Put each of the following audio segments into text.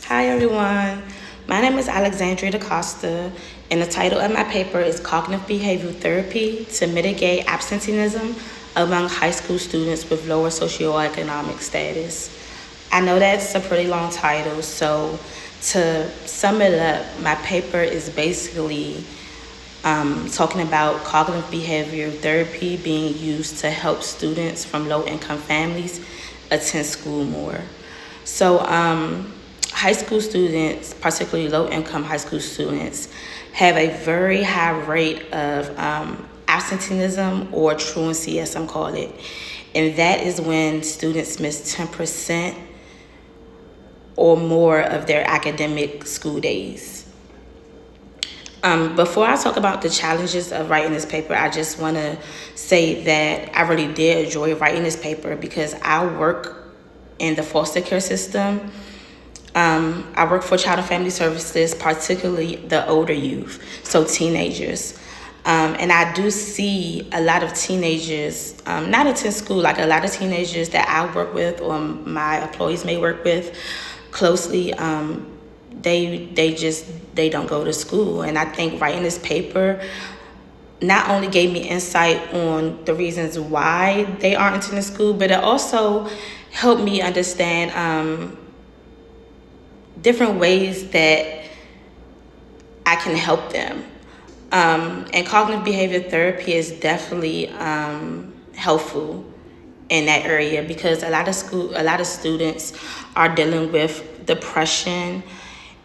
Hi everyone, my name is Alexandria DaCosta, and the title of my paper is Cognitive Behavioral Therapy to Mitigate Absenteeism Among High School Students with Lower Socioeconomic Status. I know that's a pretty long title, so to sum it up, my paper is basically talking about cognitive behavioral therapy being used to help students from low income families attend school more. So, high school students, particularly low income high school students, have a very high rate of absenteeism or truancy, as some call it. And that is when students miss 10% or more of their academic school days. Before I talk about the challenges of writing this paper, I just want to say that I really did enjoy writing this paper because I work in the foster care system. I work for Child and Family Services, particularly the older youth, so teenagers. And I do see a lot of teenagers, not attend school, like a lot of teenagers that I work with or my employees may work with closely. They don't go to school, and I think writing this paper not only gave me insight on the reasons why they aren't attending school, but it also helped me understand different ways that I can help them. And cognitive behavior therapy is definitely helpful in that area because a lot of students are dealing with depression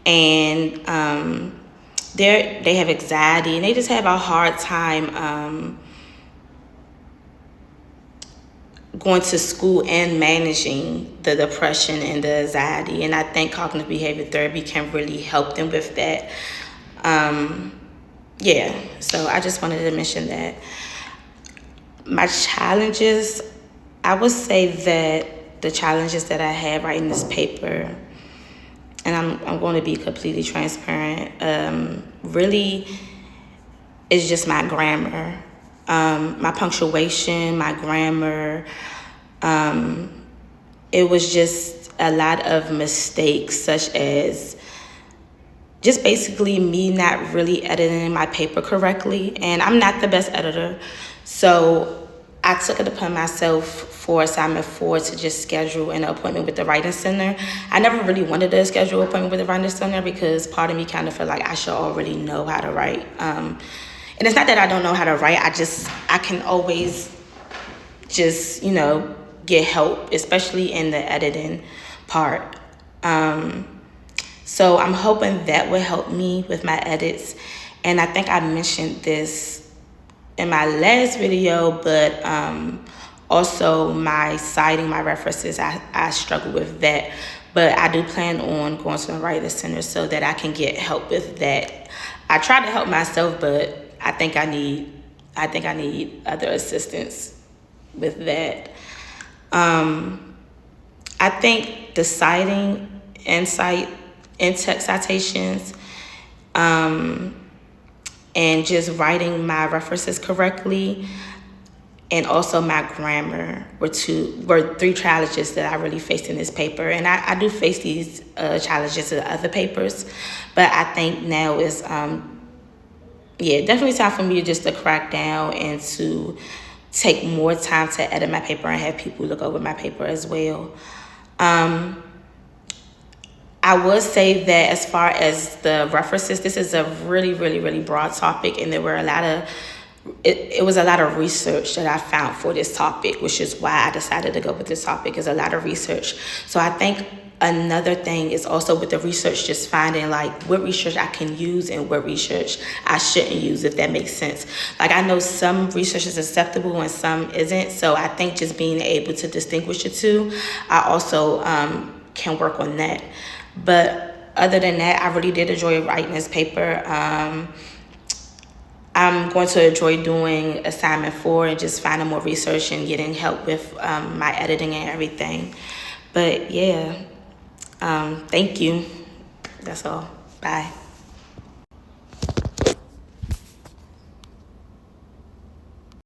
and they have anxiety and they just have a hard time going to school and managing the depression and the anxiety. And I think cognitive behavior therapy can really help them with that. So I just wanted to mention that. My challenges, I would say that the challenges that I had writing this paper, and I'm going to be completely transparent, really is just my grammar, my punctuation, my grammar. It was just a lot of mistakes, such as just basically me not really editing my paper correctly. And I'm not the best editor, so I took it upon myself for assignment 4 to just schedule an appointment with the Writing Center. I never really wanted to schedule an appointment with the Writing Center because part of me kind of felt like I should already know how to write. And it's not that I don't know how to write, I can always just, get help, especially in the editing part. So I'm hoping that will help me with my edits. And I think I mentioned this in my last video, but also my citing my references, I struggle with that. But I do plan on going to the Writing Center so that I can get help with that. I try to help myself, but I think I need other assistance with that. I think the citing insight in text citations, and just writing my references correctly, and also my grammar were 3 challenges that I really faced in this paper. And I do face these challenges in other papers, but I think now is definitely time for me to crack down and to take more time to edit my paper and have people look over my paper as well. I would say that as far as the references, this is a really, really, really broad topic, and there were it was a lot of research that I found for this topic, which is why I decided to go with this topic, is a lot of research. So I think another thing is also with the research, just finding like what research I can use and what research I shouldn't use, if that makes sense. Like I know some research is acceptable and some isn't. So I think just being able to distinguish the two, I also can work on that. But other than that, I really did enjoy writing this paper. I'm going to enjoy doing assignment 4 and just finding more research and getting help with my editing and everything. But thank you. That's all. Bye.